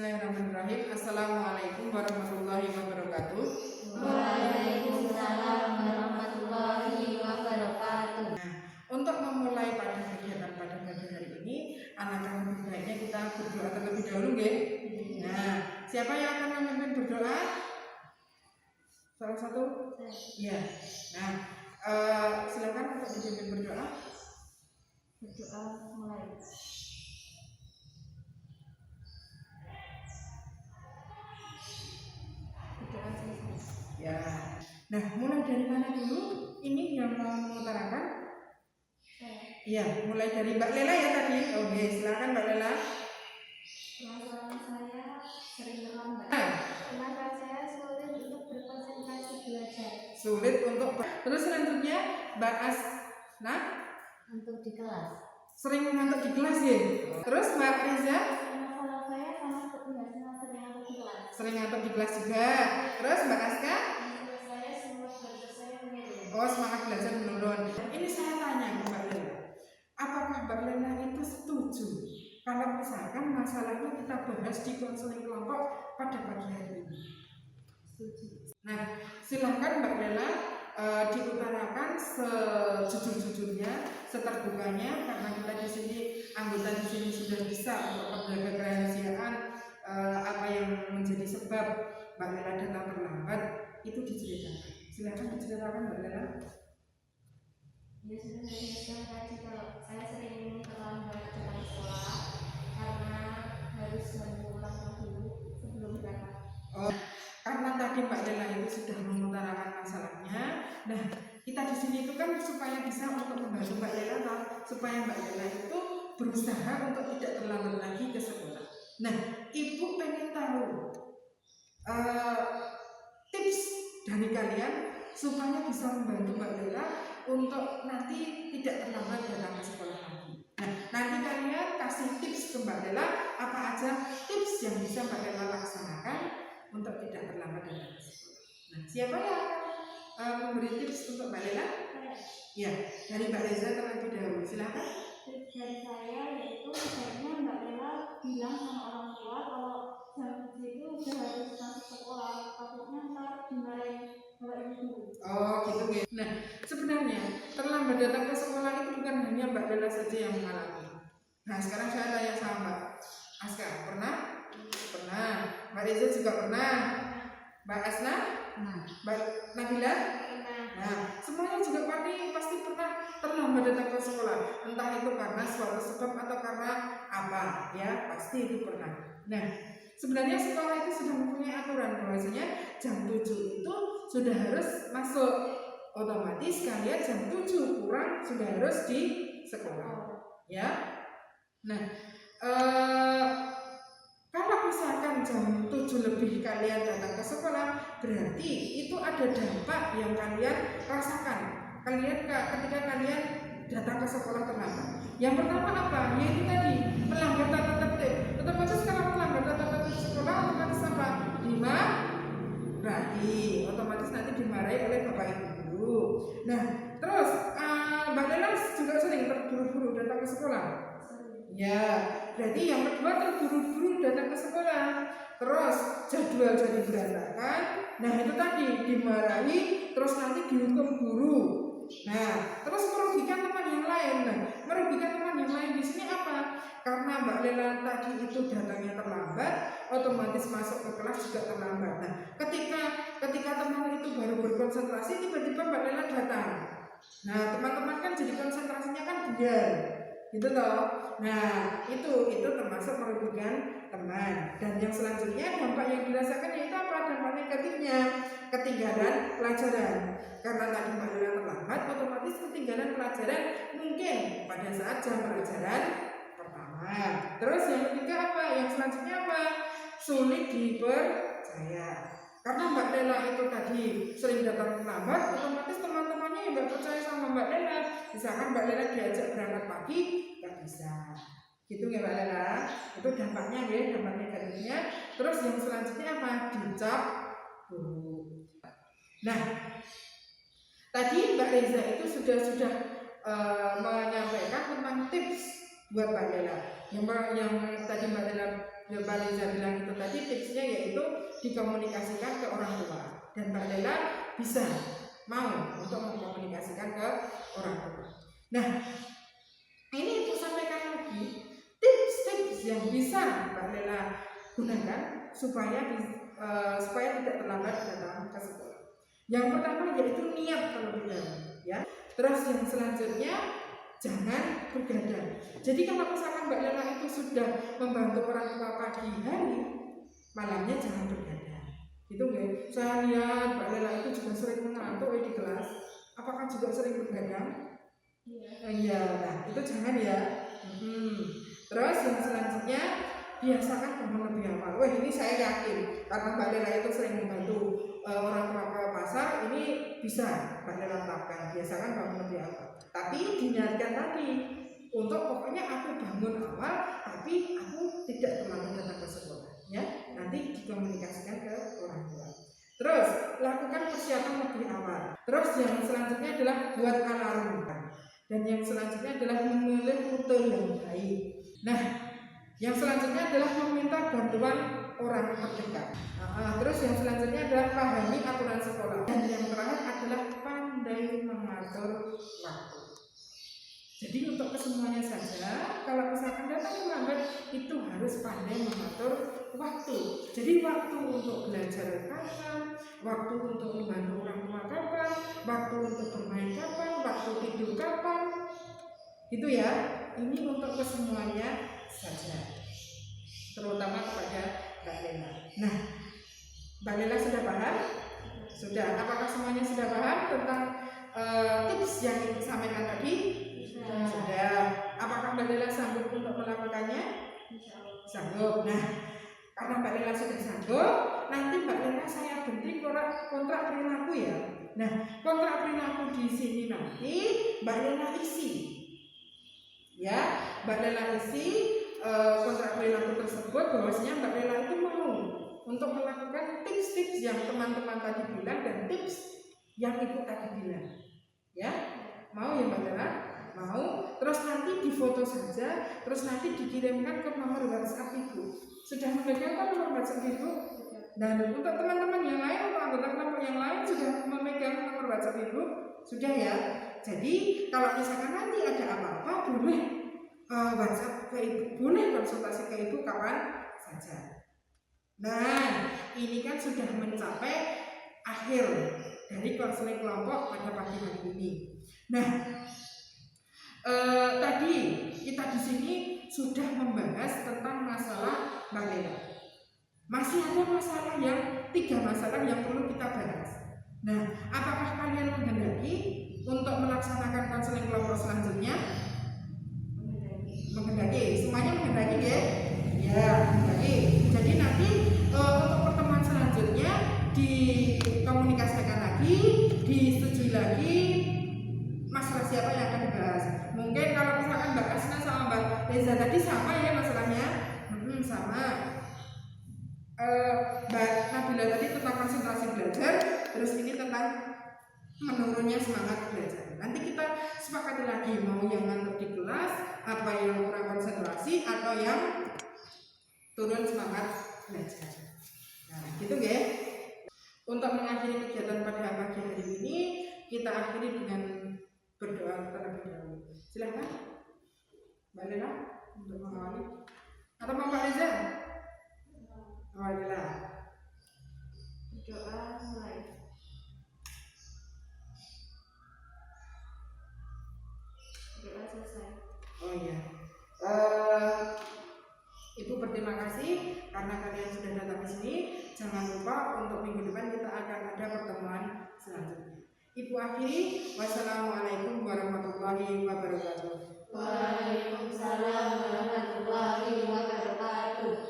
Bismillahirrahmanirrahim. Assalamualaikum warahmatullahi wabarakatuh. Waalaikumsalam warahmatullahi wabarakatuh. Nah, untuk memulai pada kegiatan pada pagi hari ini, alangkah lebih baiknya kita berdoa terlebih dahulu, nggih. Nah, siapa yang akan memimpin berdoa? Salah satu? Ya. Nah, silakan untuk dipimpin berdoa. Berdoa mulai. Ya. Nah, mulai dari mana dulu? Ini yang mau mengutarakan? Iya, mulai dari Mbak Lela ya tadi. Oke, silakan Mbak Lela. Permasalahan saya sering terlambat. Kenapa saya sulit untuk berkonsentrasi belajar? Sulit untuk. Terus selanjutnya Mbak Asna Untuk di kelas. sering ngantuk di kelas ya. Terus Mbak Riza Masalah saya sama kebiasaan sering ngantuk di kelas. sering ngantuk di kelas juga. Terus Mbak Aska? Masalah saya semua belajar saya menurun. Oh, semangat belajar menurun. Ini saya tanya ke Mbak Lela, apakah Mbak Lela itu setuju kalau misalkan masalahnya kita bahas di konseling kelompok pada pagi hari ini? Setuju. Nah, silahkan Mbak Lela diutarakan sejujur-jujurnya, seterbukanya, karena kita di sini anggota di sini sudah bisa untuk menjaga kerahasiaan apa yang menjadi sebab Mbak Lela datang terlambat itu diceritakan. Silahkan diceritakan Mbak Lela. Ya sudah saya jelaskan tadi kalau saya sering terlambat datang sekolah karena harus menunggu ulang dulu sebelum berangkat. Karena tadi Mbak Lela itu sudah mengutarakan masalahnya. Nah, kita di sini itu kan supaya bisa untuk membantu Mbak Lela, supaya Mbak Lela itu berusaha untuk tidak terlambat lagi ke sekolah. Nah, Ibu pengen tahu tips dari kalian supaya bisa membantu Mbak Lela untuk nanti tidak terlambat datang ke sekolah lagi. Nah, nanti kalian kasih tips ke Mbak Lela, apa aja tips yang bisa Mbak Lela laksanakan untuk tidak terlambat datang ke sekolah. Nah, siapa yang akan memberi tips untuk Mbak Lela? Ya, dari Mbak Reza terlebih dahulu, silakan. Tips dari saya yaitu sebaiknya Mbak Lela bilang sama orang tua kalau jam 7 itu udah harus masuk sekolah, takutnya ntar dimarahin bapak ibu. Oh, gitu ya. Nah, sebenarnya terlambat datang ke sekolah itu bukan hanya Mbak Lela saja yang mengalami. Nah, sekarang saya tanya sama Mbak Aska, pernah? Pernah. Mbak Reza juga pernah. Mbak Asna? Mbak Nabila? Nah, semuanya juga pasti pernah terlambat datang ke sekolah. Entah itu karena suatu sebab atau karena apa, ya pasti itu pernah. Nah, sebenarnya sekolah itu sudah mempunyai aturan bahwasanya jam 7 itu sudah harus masuk. Otomatis kalian jam 7 kurang sudah harus di sekolah, ya. Nah, kalau misalkan jam 7 lebih kalian datang ke sekolah, berarti itu ada dampak yang kalian rasakan. Ketika kalian datang ke sekolah terlambat. Yang pertama apa? Yaitu tadi melanggar tata tertib. Otomatis kalau melanggar tata tertib sekolah, otomatis apa? Dimarahi. Otomatis nanti dimarahi oleh bapak ibu guru. Nah, terus Mbak Lela juga sering terburu-buru datang ke sekolah. Ya, berarti yang kedua terburu-buru datang ke sekolah, terus jadwal jadi berantakan. Nah, itu tadi dimarahi, terus nanti dihukum guru. Nah, terus merugikan teman yang lain. Nah, merugikan teman yang lain di sini apa? Karena Mbak Lela tadi itu datangnya terlambat, otomatis masuk ke kelas juga terlambat. Nah, ketika teman itu baru berkonsentrasi, tiba-tiba Mbak Lela datang. Nah, teman-teman kan jadi konsentrasinya kan buyar, gitu loh. Nah, itu termasuk merugikan teman. Dan yang selanjutnya dampak yang dirasakan yaitu apa? Dampak negatifnya ketinggalan pelajaran. Karena tadi Mbak Lela terlambat, otomatis ketinggalan pelajaran mungkin pada saat jam pelajaran pertama. Terus yang ketiga apa? Yang selanjutnya apa? Sulit dipercaya. Karena Mbak Lela itu tadi sering datang terlambat, otomatis teman-temannya yang nggak percaya sama Mbak Lela. Misalkan Mbak Lela diajak berangkat pagi, nggak bisa. Gitu ya Mbak Lela. Itu dampaknya ya, dampak negatifnya. Terus yang selanjutnya apa? Dicap guru. Nah, tadi Mbak Reza itu sudah menyampaikan tentang tips buat Mbak Lela. Yang tadi Mbak Leza bilang itu tadi tipsnya yaitu dikomunikasikan ke orang tua, dan Mbak Lela bisa mau untuk mengkomunikasikan ke orang tua. Nah, ini itu sampaikan lagi tips-tips yang bisa Mbak Lela gunakan supaya tidak terlambat datang ke sekolah. Yang pertama yaitu niat terlebih dahulu, ya. Terus yang selanjutnya jangan begadang. Jadi kalau misalkan Mbak Lela itu sudah membantu orang tua pagi hari, malamnya jangan begadang. Gitu nggak? Saya lihat Mbak Lela itu juga sering mengantuk di kelas. Apakah juga sering begadang? Iya. Nah itu jangan ya. Terus yang selanjutnya biasakan bangun lebih awal. Wah ini saya yakin karena Mbak Lela itu sering membantu orang tua ke pasar, ini bisa Mbak Lela terapkan. Biasakan bangun lebih awal. Tapi diniatkan tadi untuk pokoknya aku bangun awal, tapi aku tidak terlambat datang ke sekolah. Ya, nanti dikomunikasikan ke orang tua. Terus lakukan persiapan lebih awal. Terus yang selanjutnya adalah buat alarm. Dan yang selanjutnya adalah memilih rute yang baik. Nah, yang selanjutnya adalah meminta bantuan orang terdekat. Terus yang selanjutnya adalah pahami aturan sekolah. Dan yang terakhir adalah pandai mengatur waktu. Jadi untuk kesemuanya saja, kalau misalkan datang terlambat itu harus pandai mengatur waktu. Jadi waktu untuk belajar kapan, waktu untuk membantu orang tua kapan, waktu untuk bermain kapan, waktu tidur kapan. Gitu ya. Ini untuk kesemuanya saja. Terutama kepada Mbak Lela. Nah, Mbak Lela sudah paham? Sudah. Apakah semuanya sudah paham tentang tips yang disampaikan tadi? Sudah. Apakah Mbak Lela sanggup untuk melakukannya? Sanggup. Nah, karena Mbak Lela sudah sanggup, nanti Mbak Lela saya beri kontrak perilaku ya. Nah, kontrak perilaku di sini nanti Mbak Lela isi. Ya, Mbak Lela isi kontrak perilaku tersebut bahwasanya Mbak Lela itu mau untuk melakukan tips-tips yang teman-teman tadi bilang dan tips yang Ibu tadi bilang. Ya, mau ya Mbak Lela? Mau. Terus nanti difoto saja, terus nanti dikirimkan ke nomor WhatsApp Ibu. Sudah memegang kan nomor WhatsApp Ibu? Dan untuk teman-teman yang lain atau anggota kelompok yang lain sudah memegang nomor WhatsApp Ibu? Sudah ya. Jadi kalau misalkan nanti ada apa-apa boleh WhatsApp ke Ibu, boleh konsultasi ke Ibu kapan saja. Nah, ini kan sudah mencapai akhir dari konseling kelompok pada pagi hari ini. Nah, tadi kita di sini sudah membahas tentang masalah Mbak Lela. Masih ada masalah tiga masalah yang perlu kita bahas. Nah, apakah kalian menghendaki untuk melaksanakan konseling kelompok selanjutnya? Menghendaki, semuanya menghendaki ya? Ya, menghendaki. Jadi nanti untuk pertemuan selanjutnya dikomunikasikan lagi, disetujui lagi masalah siapa yang akan dibahas. Mungkin kalau misalkan Mbak Asna sama Mbak Leza tadi sama ya masalahnya, sama. Mbak Nabila tadi tentang konsentrasi belajar, terus ini tentang menurunnya semangat belajar. Nanti kita sepakati lagi mau yang ngantuk di kelas, apa yang kurang konsentrasi, atau yang turun semangat belajar. Nah, gitu ya. Untuk mengakhiri kegiatan pada pagi hari ini, kita akhiri dengan berdoa terlebih dahulu. Silakan Mbak Lela untuk mengawali, atau Mbak Leza? Awalilah. Doa mulai. Doa selesai. Oh iya. Ibu berterima kasih karena kalian sudah datang ke sini. Jangan lupa untuk minggu depan kita akan ada pertemuan selanjutnya. Ibu akhiri. Wassalamualaikum warahmatullahi wabarakatuh. Waalaikumsalam warahmatullahi wabarakatuh.